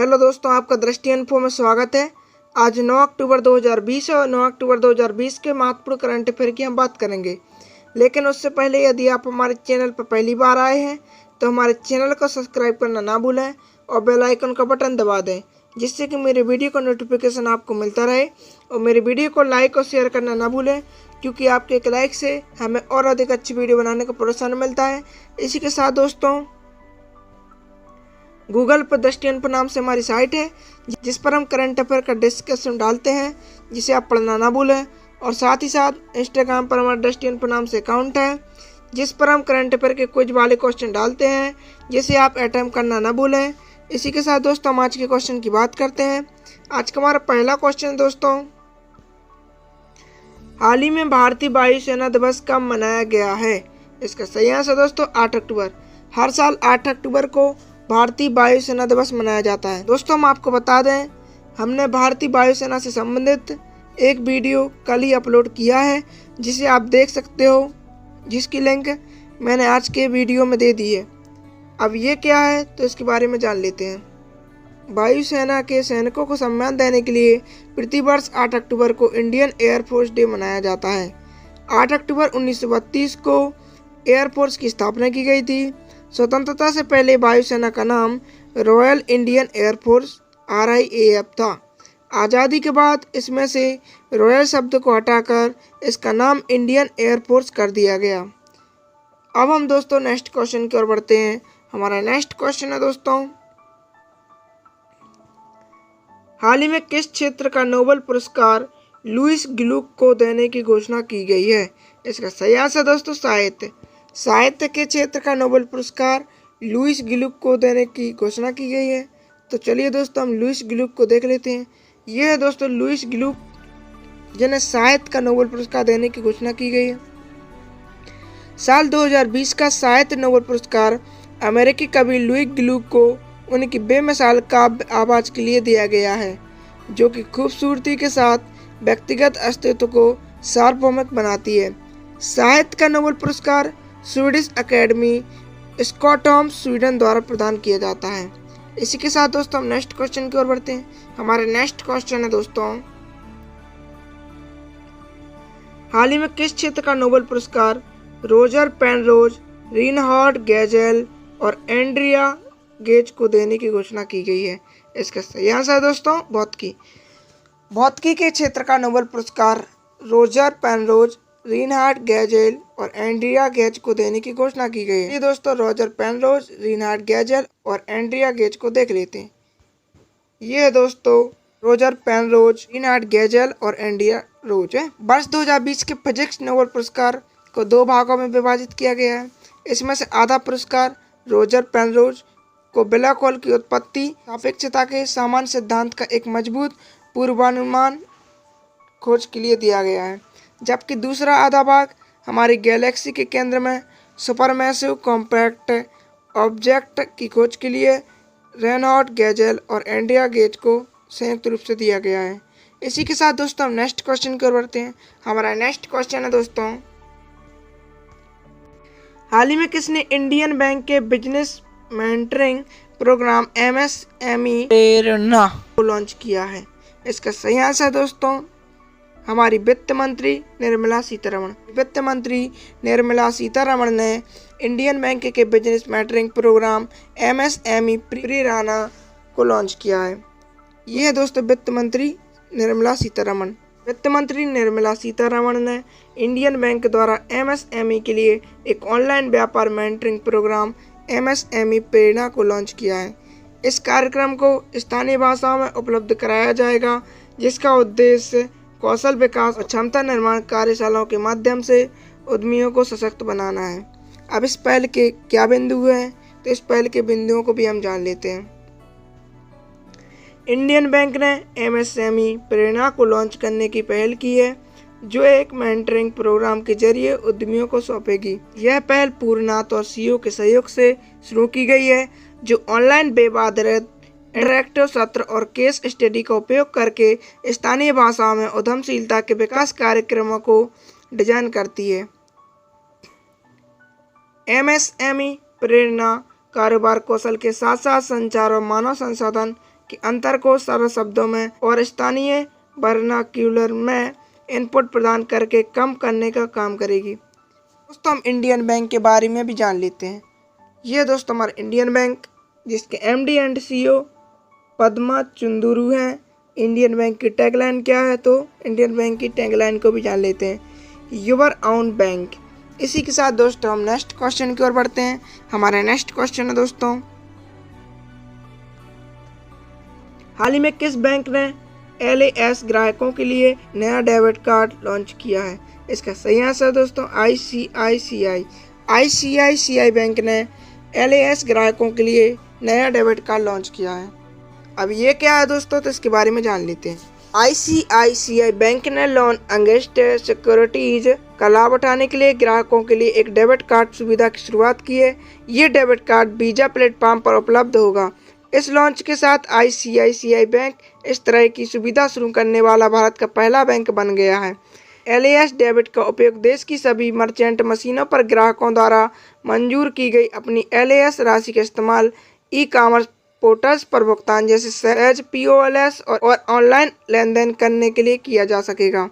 Hello दोस्तों, आपका दृष्टि इन्फो में स्वागत है। आज 9 अक्टूबर 2020 और 9 अक्टूबर 2020 के महत्वपूर्ण करंट अफेयर की हम बात करेंगे। लेकिन उससे पहले यदि आप हमारे चैनल पर पहली बार आए हैं तो हमारे चैनल को सब्सक्राइब करना ना भूलें और बेल आइकन का बटन दबा दें, जिससे कि मेरे वीडियो का नोटिफिकेशन आपको मिलता रहे। और मेरे वीडियो को लाइक और शेयर करना ना भूलें, क्योंकि आपके एक लाइक से हमें और अधिक अच्छी वीडियो बनाने का प्रोत्साहन मिलता है। इसी के साथ दोस्तों, गूगल पर दृष्टि इन्फो नाम से हमारी साइट है, जिस पर हम करंट अफेयर का डिस्कशन डालते हैं, जिसे आप पढ़ना ना भूलें। और साथ ही साथ इंस्टाग्राम पर हमारा दृष्टि इन्फो नाम से अकाउंट है, जिस पर हम करंट अफेयर के कुछ वाले क्वेश्चन डालते हैं, जिसे आप अटेम्प्ट करना ना भूलें। इसी के साथ दोस्तों, हम आज के क्वेश्चन की बात करते हैं। आज का हमारा पहला क्वेश्चन दोस्तों, हाल ही में भारतीय वायुसेना दिवस कब मनाया गया है? इसका सही आंसर दोस्तों 8 अक्टूबर। हर साल 8 अक्टूबर को भारतीय वायुसेना दिवस मनाया जाता है। दोस्तों, हम आपको बता दें, हमने भारतीय वायुसेना से संबंधित एक वीडियो कल ही अपलोड किया है, जिसे आप देख सकते हो, जिसकी लिंक मैंने आज के वीडियो में दे दी है। अब ये क्या है तो इसके बारे में जान लेते हैं। वायुसेना के सैनिकों को सम्मान देने के लिए प्रतिवर्ष 8 अक्टूबर को इंडियन एयरफोर्स डे मनाया जाता है। 8 अक्टूबर 1932 को एयरफोर्स की स्थापना की गई थी। स्वतंत्रता से पहले वायुसेना का नाम रॉयल इंडियन एयरफोर्स RIAF था। आज़ादी के बाद इसमें से रॉयल शब्द को हटाकर इसका नाम इंडियन एयरफोर्स कर दिया गया। अब हम दोस्तों नेक्स्ट क्वेश्चन की ओर बढ़ते हैं। हमारा नेक्स्ट क्वेश्चन है दोस्तों, हाल ही में किस क्षेत्र का नोबेल पुरस्कार लुईस ग्लुक को देने की घोषणा की गई है? इसका सही आंसर दोस्तों साहित्य के क्षेत्र का नोबेल पुरस्कार लुईस ग्लुक को देने की घोषणा की गई है। तो चलिए दोस्तों, हम लुईस ग्लुक को देख लेते हैं। यह है दोस्तों लुईस ग्लुक, जिन्हें साहित्य का नोबेल पुरस्कार देने की घोषणा की गई है। साल 2020 का साहित्य नोबेल पुरस्कार अमेरिकी कवि लुईस ग्लुक को उनकी बेमिसाल काव्य आवाज के लिए दिया गया है, जो कि खूबसूरती के साथ व्यक्तिगत अस्तित्व को सार्वभौमिक बनाती है। साहित्य का नोबेल पुरस्कार स्वीडिश अकेडमी स्टॉकहोम स्वीडन द्वारा प्रदान किया जाता है। इसी के साथ दोस्तों, हम नेक्स्ट क्वेश्चन की ओर बढ़ते हैं। हमारे नेक्स्ट क्वेश्चन है दोस्तों, हाल ही में किस क्षेत्र का नोबेल पुरस्कार रोजर पेनरोज, रिनहार्ड गेजेल और एंड्रिया गेज को देने की घोषणा की गई है? इसका सही आंसर है दोस्तों भौतिकी के क्षेत्र का नोबेल पुरस्कार रोजर पेनरोज, रिनहार्ड गेजेल और एंड्रिया गेज को देने की घोषणा की गई है। ये दोस्तों रोजर पेनरोज, रिनहार्ड गेजेल और एंड्रिया गेज को देख लेते हैं। ये है दोस्तों रोजर पेनरोज, रिनहार्ड गेजेल और एंड्रिया रोज है। वर्ष 2020 के फिजिक्स नोबेल पुरस्कार को 2 भागों में विभाजित किया गया है। इसमें से आधा पुरस्कार रोजर पेनरोज को ब्लैक होल की उत्पत्ति, सापेक्षता के सामान्य सिद्धांत का एक मजबूत पूर्वानुमान खोज के लिए दिया गया है, जबकि दूसरा आधा भाग हमारी गैलेक्सी के केंद्र में सुपरमैसिव कॉम्पैक्ट ऑब्जेक्ट की खोज के लिए रेनहार्ड गेजेल और एंड्रिया गेज को संयुक्त रूप से दिया गया है। इसी के साथ दोस्तों, हम नेक्स्ट क्वेश्चन की ओर बढ़ते हैं। हमारा नेक्स्ट क्वेश्चन है दोस्तों, हाल ही में किसने इंडियन बैंक के बिजनेस मेंटरिंग प्रोग्राम MSME प्रेरणा को लॉन्च किया है? इसका सही आंसर है दोस्तों हमारी वित्त मंत्री निर्मला सीतारमण। वित्त मंत्री निर्मला सीतारमण ने इंडियन बैंक के बिजनेस मेंटरिंग प्रोग्राम MSME प्रेरणा को लॉन्च किया है। यह है दोस्तों वित्त मंत्री निर्मला सीतारमण। वित्त मंत्री निर्मला सीतारमण ने इंडियन बैंक द्वारा MSME के लिए एक ऑनलाइन व्यापार मेंटरिंग प्रोग्राम MSME प्रेरणा को लॉन्च किया है। इस कार्यक्रम को स्थानीय भाषाओं में उपलब्ध कराया जाएगा, जिसका उद्देश्य कौशल विकास और क्षमता निर्माण कार्यशालाओं के माध्यम से उद्यमियों को सशक्त बनाना है। अब इस पहल के क्या बिंदु हैं, तो इस पहल के बिंदुओं को भी हम जान लेते हैं। इंडियन बैंक ने MSME प्रेरणा को लॉन्च करने की पहल की है, जो एक मेंटरिंग प्रोग्राम के जरिए उद्यमियों को सौंपेगी। यह पहल पूर्णनाथ और CEO के सहयोग से शुरू की गई है, जो ऑनलाइन वेब आधारित इंटरैक्टिव सत्र और केस स्टडी का उपयोग करके स्थानीय भाषाओं में उद्यमशीलता के विकास कार्यक्रमों को डिजाइन करती है। MSME प्रेरणा कारोबार कौशल के साथ साथ संचार और मानव संसाधन कि अंतर को सरल शब्दों में और स्थानीय वर्नाक्यूलर में इनपुट प्रदान करके कम करने का काम करेगी। दोस्तों हम इंडियन बैंक के बारे में भी जान लेते हैं। ये दोस्तों हमारा इंडियन बैंक, जिसके MD and CEO Padma Chandru हैं। इंडियन बैंक की टैगलाइन क्या है? तो इंडियन बैंक की टैगलाइन को भी जान लेते हैं, योर ओन बैंक। इसी के साथ दोस्तों हम नेक्स्ट क्वेश्चन की ओर बढ़ते हैं। हमारा नेक्स्ट क्वेश्चन है दोस्तों, हाल ही में किस बैंक ने LAS ग्राहकों के लिए नया डेबिट कार्ड लॉन्च किया है? इसका सही आंसर दोस्तों ICICI बैंक ने LAS ग्राहकों के लिए नया डेबिट कार्ड लॉन्च किया है। अब ये क्या है दोस्तों, तो इसके बारे में जान लेते हैं। ICICI बैंक ने लोन अगेंस्ट सिक्योरिटीज का लाभ उठाने के लिए ग्राहकों के लिए एक डेबिट कार्ड सुविधा की शुरुआत की है। ये डेबिट कार्ड वीजा प्लेटफॉर्म पर उपलब्ध होगा। इस लॉन्च के साथ ICICI बैंक इस तरह की सुविधा शुरू करने वाला भारत का पहला बैंक बन गया है। LAS डेबिट का उपयोग देश की सभी मर्चेंट मशीनों पर ग्राहकों द्वारा मंजूर की गई अपनी LAS राशि का इस्तेमाल ई-कॉमर्स पोर्टल्स पर भुगतान जैसे सहज POS और ऑनलाइन लेन देन करने के लिए किया जा सकेगा।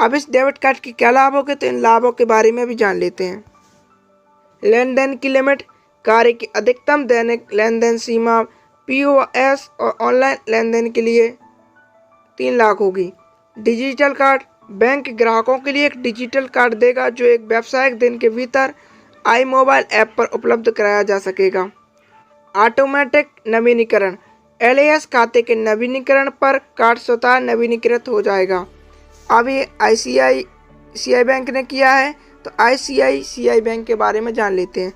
अब इस डेबिट कार्ड के क्या लाभ होंगे, तो इन लाभों के बारे में भी जान लेते हैं। लेन देन की लिमिट, कार्य की अधिकतम दैनिक लेन देन सीमा POS और ऑनलाइन लेन देन के लिए 3 लाख होगी। डिजिटल कार्ड, बैंक ग्राहकों के लिए एक डिजिटल कार्ड देगा जो एक व्यावसायिक दिन के भीतर iMobile ऐप पर उपलब्ध कराया जा सकेगा। ऑटोमेटिक नवीनीकरण, LAS खाते के नवीनीकरण पर कार्ड स्वतः नवीनीकृत हो जाएगा। अब ये ICICI बैंक ने किया है, तो ICICI बैंक के बारे में जान लेते हैं।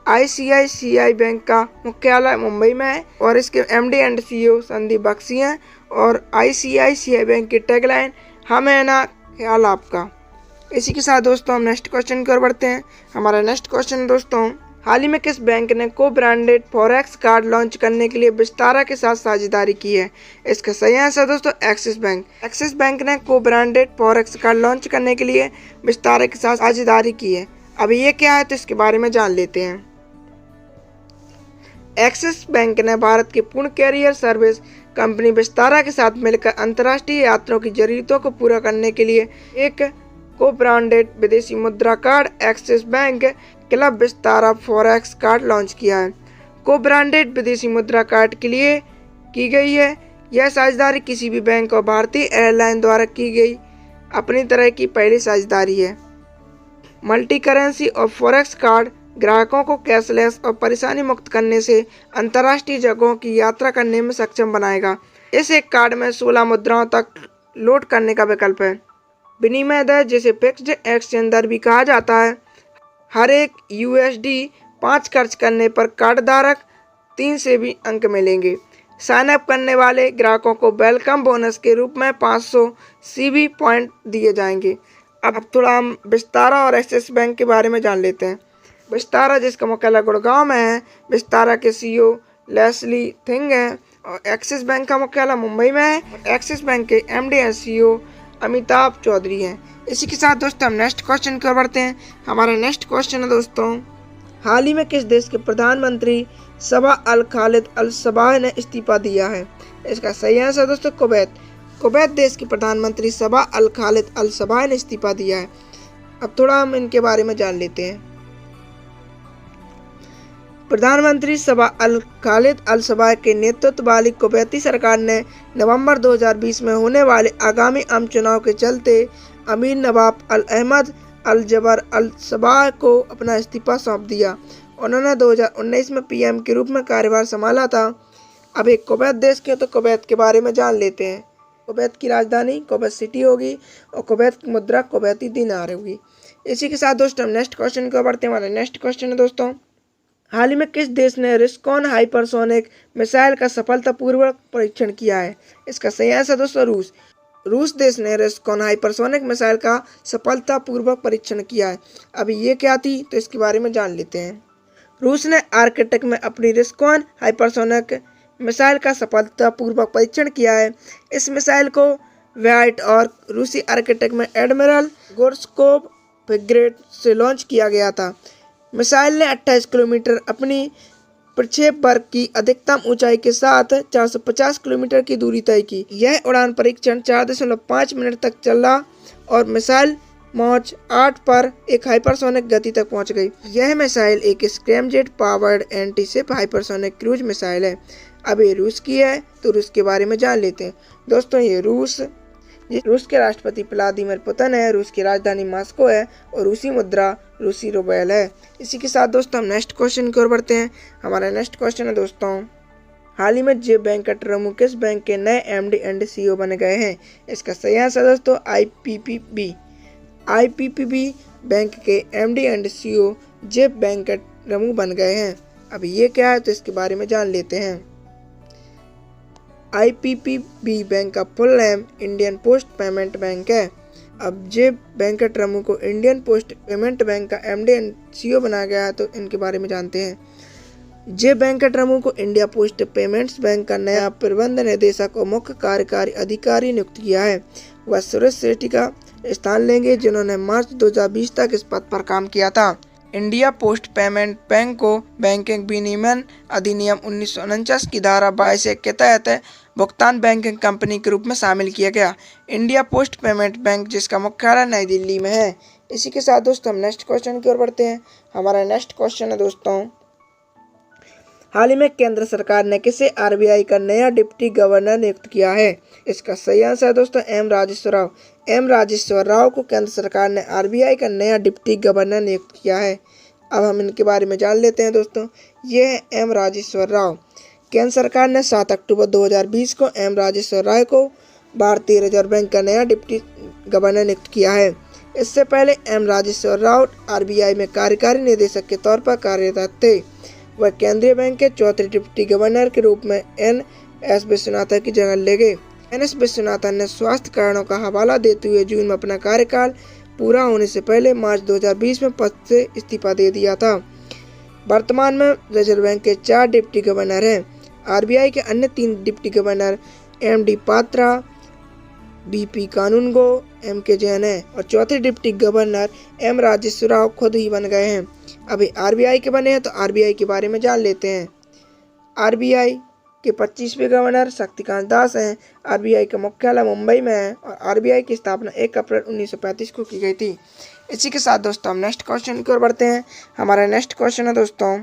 ICICI बैंक का मुख्यालय मुंबई में है और इसके MD and CEO Sandeep Bakhshi हैं। और ICICI बैंक की टैगलाइन, हम है ना ख्याल आपका। इसी के साथ दोस्तों हम नेक्स्ट क्वेश्चन की ओर बढ़ते हैं। हमारा नेक्स्ट क्वेश्चन दोस्तों, हाल ही में किस बैंक ने को ब्रांडेड फॉरेक्स कार्ड लॉन्च करने के लिए विस्तारा के साथ साझेदारी की है? इसका सही आंसर दोस्तों एक्सिस बैंक। एक्सिस बैंक ने को ब्रांडेड फॉरेक्स कार्ड लॉन्च करने के लिए विस्तारा के साथ साझेदारी की है। अब ये क्या है, तो इसके बारे में जान लेते हैं। एक्सिस बैंक ने भारत की पूर्ण कैरियर सर्विस कंपनी विस्तारा के साथ मिलकर अंतर्राष्ट्रीय यात्रियों की जरूरतों को पूरा करने के लिए एक को ब्रांडेड विदेशी मुद्रा card axis bank club Vistara forex card launch किया है। को ब्रांडेड विदेशी मुद्रा कार्ड के लिए की गई है। यह साझेदारी किसी भी बैंक और भारतीय एयरलाइन द्वारा की गई अपनी तरह की पहली साझेदारी है। मल्टी करेंसी और फॉरेक्स कार्ड ग्राहकों को कैशलेस और परेशानी मुक्त करने से अंतर्राष्ट्रीय जगहों की यात्रा करने में सक्षम बनाएगा। इस एक कार्ड में 16 मुद्राओं तक लोड करने का विकल्प है। विनिमय दर, जिसे फिक्स्ड एक्सचेंज दर भी कहा जाता है, हर एक USD 5 खर्च करने पर कार्ड धारक 3 से भी अंक मिलेंगे। साइन अप करने वाले ग्राहकों को वेलकम बोनस के रूप में 500 CB पॉइंट दिए जाएंगे। अब थोड़ा हम विस्तारा और एक्सिस बैंक के बारे में जान लेते हैं। विस्तारा, जिसका मुख्यालय गुड़गांव में है, विस्तारा के CEO लेस्ली थिंग हैं और एक्सिस बैंक का मुख्यालय मुंबई में है। एक्सिस बैंक के MD and CEO Amitabh Chaudhary हैं। इसी के साथ दोस्तों हम नेक्स्ट क्वेश्चन की ओर बढ़ते हैं। हमारा नेक्स्ट क्वेश्चन है दोस्तों, हाल ही में किस देश के प्रधानमंत्री सबा अल खालिद अल सबाह ने इस्तीफा दिया है? इसका सही आंसर दोस्तों कुवैत। कुवैत देश के प्रधानमंत्री सबा अल खालिद अल सबाह ने इस्तीफा दिया है। अब थोड़ा हम इनके बारे में जान लेते हैं। प्रधानमंत्री सबा अल खालिद अल सबाह के नेतृत्व वाली कुवैती सरकार ने नवंबर 2020 में होने वाले आगामी आम चुनाव के चलते अमीर नवाब अल अहमद अल जबर अल सबाह को अपना इस्तीफा सौंप दिया। उन्होंने 2019 में PM के रूप में कार्यभार संभाला था। अब एक कुवैत देश के, तो कुवैत के बारे में जान लेते हैं। कुवैत की राजधानी कुवैत सिटी होगी और कुवैत की मुद्रा कुवैती दिनार होगी। इसी के साथ दोस्तों हम नेक्स्ट क्वेश्चन को बढ़ते हैं। हमारा नेक्स्ट क्वेश्चन है दोस्तों, हाल ही में किस देश ने रिस्कॉन हाइपरसोनिक मिसाइल का सफलतापूर्वक परीक्षण किया है? इसका सही आंसर दोस्तों रूस। रूस देश ने रिस्कॉन हाइपरसोनिक मिसाइल का सफलतापूर्वक परीक्षण किया है। अभी ये क्या थी, तो इसके बारे में जान लेते हैं। रूस ने आर्कटिक में अपनी रिस्कॉन हाइपरसोनिक मिसाइल का सफलतापूर्वक परीक्षण किया है। इस मिसाइल को व्हाइट और रूसी आर्कटिक में एडमिरल गोर्स्कोव फ्रिगेट से लॉन्च किया गया था। मिसाइल ने 28 किलोमीटर अपनी प्रक्षेप वर्ग की अधिकतम ऊंचाई के साथ 450 किलोमीटर की दूरी तय की। यह उड़ान परीक्षण 4.5 मिनट तक चला और मिसाइल मार्च 8 पर एक हाइपरसोनिक गति तक पहुंच गई। यह मिसाइल एक scramjet powered antiship hypersonic cruise missile है। अब ये रूस की है, तो रूस के बारे में जान लेते हैं। दोस्तों, ये रूस के राष्ट्रपति व्लादिमीर पुतिन है, रूस की राजधानी मॉस्को है और रूसी मुद्रा रूसी रूबेल है। इसी के साथ दोस्तों हम नेक्स्ट क्वेश्चन की ओर बढ़ते हैं। हमारा नेक्स्ट क्वेश्चन है दोस्तों, हाल ही में जे वेंकटरमू किस बैंक के नए एमडी एंड सीईओ बन गए हैं? इसका सही आंसर दोस्तों आईपीपीबी बैंक के एमडी एंड सीईओ जे वेंकटरमू बन गए हैं। अब ये क्या है, तो इसके बारे में जान लेते हैं। आईपीपीबी बैंक का full name Indian post payment bank है। अब जे वेंकटरमू को इंडियन पोस्ट पेमेंट बैंक का एमडी एंड सीईओ बनाया गया है, तो इनके बारे में जानते हैं। जे वेंकटरमू को इंडिया पोस्ट पेमेंट्स बैंक का नया प्रबंध निदेशक और मुख्य कार्यकारी अधिकारी नियुक्त किया है। वह सुरेश सेठी का स्थान लेंगे, जिन्होंने मार्च 2020 तक इस पद पर काम किया था। इंडिया पोस्ट पेमेंट बैंक को बैंकिंग विनियमन अधिनियम 1949 की धारा 22 के तहत भुगतान बैंकिंग कंपनी के रूप में शामिल किया गया। इंडिया पोस्ट पेमेंट बैंक जिसका मुख्यालय नई दिल्ली में है। इसी के साथ दोस्तों हम नेक्स्ट क्वेश्चन की ओर बढ़ते हैं। हमारा नेक्स्ट क्वेश्चन है दोस्तों, हाल ही में केंद्र सरकार ने किसे आरबीआई का नया डिप्टी गवर्नर नियुक्त किया है? इसका सही आंसर है दोस्तों एम राजेश्वर राव। एम राजेश्वर राव को केंद्र सरकार ने आरबीआई का नया डिप्टी गवर्नर नियुक्त किया है। अब हम इनके बारे में जान लेते हैं दोस्तों। ये है एम राजेश्वर राव। केंद्र सरकार ने 7 अक्टूबर 2020 को एम राजेश्वर राव को भारतीय रिजर्व बैंक का नया डिप्टी गवर्नर नियुक्त किया है। इससे पहले एम राजेश्वर राव आरबीआई में कार्यकारी निदेशक के तौर पर कार्यरत थे। वह केंद्रीय बैंक के चौथे डिप्टी गवर्नर के रूप में एन.एस. विश्वनाथन की जगह ले गए। एन.एस. विश्वनाथन ने स्वास्थ्य कारणों का हवाला देते हुए जून में अपना कार्यकाल पूरा होने से पहले मार्च 2020 में पद से इस्तीफा दे दिया था। वर्तमान में रिजर्व बैंक के 4 डिप्टी गवर्नर हैं। आरबीआई के अन्य 3 deputy governor MD. Patra, BP. Kanungo, MK. Jain है और चौथे deputy governor M Rajeshwar Rao खुद ही बन गए हैं। अभी आरबीआई के बने हैं, तो आरबीआई के बारे में जान लेते हैं। आरबीआई के 25वें गवर्नर शक्तिकांत दास हैं। आरबीआई का मुख्यालय मुंबई में है और आरबीआई की स्थापना 1 अप्रैल 1935 को की गई थी। इसी के साथ दोस्तों हम नेक्स्ट क्वेश्चन की ओर बढ़ते हैं। हमारा नेक्स्ट क्वेश्चन है दोस्तों,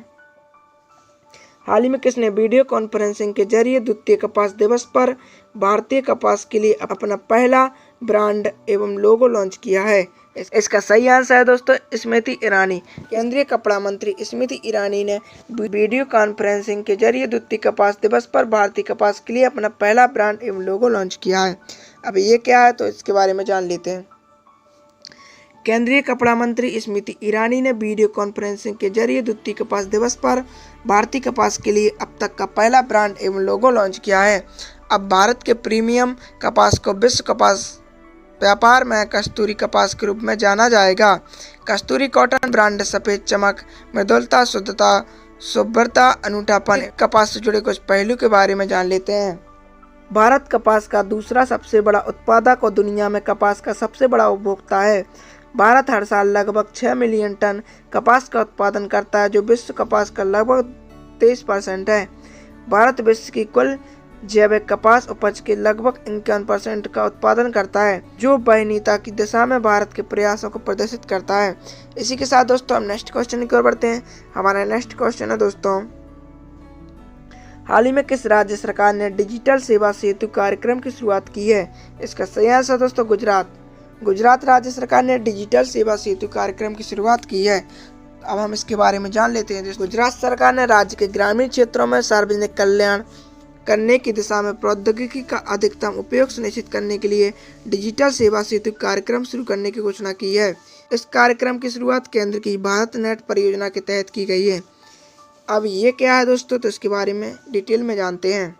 हाल ही में किसने वीडियो कॉन्फ्रेंसिंग के जरिए द्वितीय कपास दिवस पर भारतीय कपास के लिए अपना पहला ब्रांड एवं लोगो लॉन्च किया है? इसका सही आंसर है दोस्तों स्मृति ईरानी। केंद्रीय कपड़ा मंत्री स्मृति ईरानी ने वीडियो कॉन्फ्रेंसिंग के जरिए द्वितीय कपास दिवस पर भारतीय कपास के लिए अपना पहला ब्रांड एवं लोगो लॉन्च किया है। अब ये क्या है, तो इसके बारे में जान लेते हैं। केंद्रीय कपड़ा मंत्री स्मृति ईरानी ने वीडियो कॉन्फ्रेंसिंग के जरिए द्वितीय कपास दिवस पर भारतीय कपास के लिए अब तक का पहला ब्रांड एवं लोगो लॉन्च किया है। अब भारत के प्रीमियम कपास को विश्व कपास व्यापार में कस्तूरी कपास के रूप में जाना जाएगा। कस्तूरी कॉटन ब्रांड सफेद चमक, मृदुलता, शुद्धता, शुभ्रता, अनूठापन कपास से जुड़े कुछ पहलू के बारे में जान लेते हैं। भारत कपास का दूसरा सबसे बड़ा उत्पादक और दुनिया में कपास का सबसे बड़ा उपभोक्ता है। भारत हर साल लगभग 6 मिलियन टन कपास का उत्पादन करता है, जो विश्व कपास का लगभग 23% है। भारत विश्व की कुल जैविक कपास उपज के लगभग 51% का उत्पादन करता है, जो वैधता की दिशा में भारत के प्रयासों को प्रदर्शित करता है। इसी के साथ दोस्तों हम नेक्स्ट क्वेश्चन की ओर बढ़ते हैं। हमारा नेक्स्ट क्वेश्चन है दोस्तों, हाल ही में किस राज्य सरकार ने डिजिटल सेवा सेतु कार्यक्रम की शुरुआत की है? इसका सही आंसर दोस्तों गुजरात राज्य सरकार ने डिजिटल सेवा सेतु कार्यक्रम की शुरुआत की है। अब हम इसके बारे में जान लेते हैं। गुजरात सरकार ने राज्य के ग्रामीण क्षेत्रों में सार्वजनिक कल्याण करने की दिशा में प्रौद्योगिकी का अधिकतम उपयोग सुनिश्चित करने के लिए डिजिटल सेवा सेतु कार्यक्रम शुरू करने की घोषणा की है। इस कार्यक्रम की शुरुआत केंद्र की भारत नेट परियोजना के तहत की गई है। अब ये क्या है दोस्तों, तो इसके बारे में डिटेल में जानते हैं।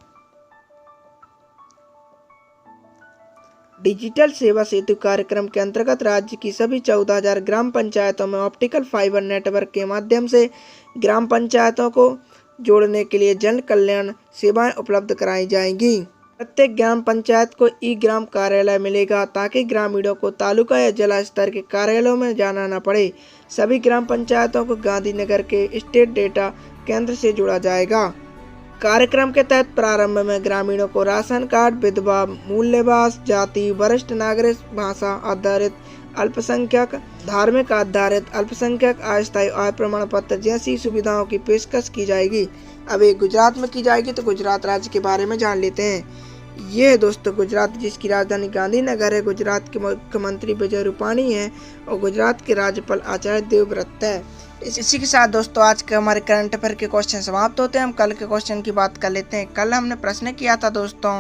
डिजिटल सेवा सेतु कार्यक्रम के अंतर्गत राज्य की सभी 14,000 ग्राम पंचायतों में ऑप्टिकल फाइबर नेटवर्क के माध्यम से ग्राम पंचायतों को जोड़ने के लिए जन कल्याण सेवाएं उपलब्ध कराई जाएंगी। प्रत्येक ग्राम पंचायत को ई ग्राम कार्यालय मिलेगा, ताकि ग्रामीणों को तालुका या जिला स्तर के कार्यालयों में जाना न पड़े। सभी ग्राम पंचायतों को गांधीनगर के स्टेट डेटा केंद्र से जोड़ा जाएगा। कार्यक्रम के तहत प्रारंभ में ग्रामीणों को राशन कार्ड, विधवा, मूल्यवास, जाति, वरिष्ठ नागरिक, भाषा आधारित अल्पसंख्यक, धार्मिक आधारित अल्पसंख्यक, अस्थायी आय प्रमाण पत्र जैसी सुविधाओं की पेशकश की जाएगी। अब एक गुजरात में की जाएगी, तो गुजरात राज्य के बारे में जान लेते हैं। ये दोस्तों गुजरात, जिसकी राजधानी गांधीनगर है, गुजरात के मुख्यमंत्री विजय रूपाणी है और गुजरात के राज्यपाल आचार्य देवव्रत है। इसी के साथ दोस्तों आज के हमारे करंट अफेयर के क्वेश्चन समाप्त होते हैं। हम कल के क्वेश्चन की बात कर लेते हैं। कल हमने प्रश्न किया था दोस्तों,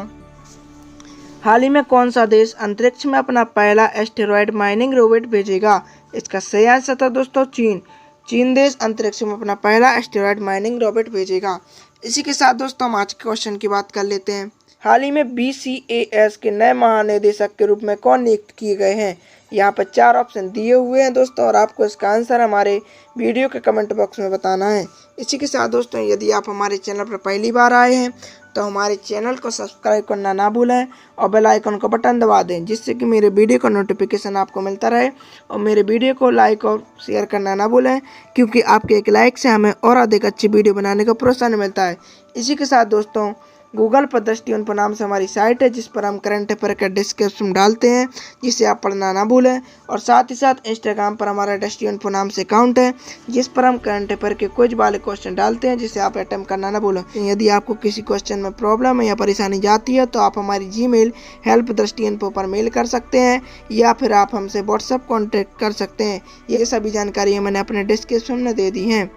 हाल ही में कौन सा देश अंतरिक्ष में अपना पहला एस्टेरॉयड माइनिंग रोबोट भेजेगा? इसका सही आंसर था दोस्तों चीन। चीन देश अंतरिक्ष में अपना पहला एस्टेरॉयड माइनिंग रोबोट भेजेगा। इसी के साथ दोस्तों हम आज के क्वेश्चन की बात कर लेते हैं। हाल ही में BCAS के नए महानिदेशक के रूप में कौन नियुक्त किए गए हैं? यहाँ पर 4 ऑप्शन दिए हुए हैं दोस्तों और आपको इसका आंसर हमारे वीडियो के कमेंट बॉक्स में बताना है। इसी के साथ दोस्तों यदि आप हमारे चैनल पर पहली बार आए हैं तो हमारे चैनल को सब्सक्राइब करना ना भूलें और बेल आइकन का बटन दबा दें, जिससे कि मेरे वीडियो का नोटिफिकेशन आपको मिलता रहे। और मेरे वीडियो को लाइक और शेयर करना ना भूलें, क्योंकि आपके एक लाइक से हमें और अधिक अच्छी वीडियो बनाने का प्रोत्साहन मिलता है। इसी के साथ दोस्तों गूगल पर दृष्टि उन्फो नाम से हमारी साइट है, जिस पर हम करंट अफेयर का डिस्क्रिप्शन डालते हैं, जिसे आप पढ़ना ना भूलें। और साथ ही साथ इंस्टाग्राम पर हमारा दृष्टि उन्फो नाम से अकाउंट है, जिस पर हम करंट अफेयर के कुछ वाले क्वेश्चन डालते हैं, जिसे आप अटेम्प्ट करना ना भूलें। यदि आपको किसी क्वेश्चन में प्रॉब्लम या परेशानी जाती है तो आप हमारी जीमेल help@drishtiinfo पर मेल कर सकते हैं या फिर आप हमसे व्हाट्सएप कॉन्टेक्ट कर सकते हैं। ये सभी जानकारियाँ मैंने अपने डिस्क्रिप्शन में दे दी हैं।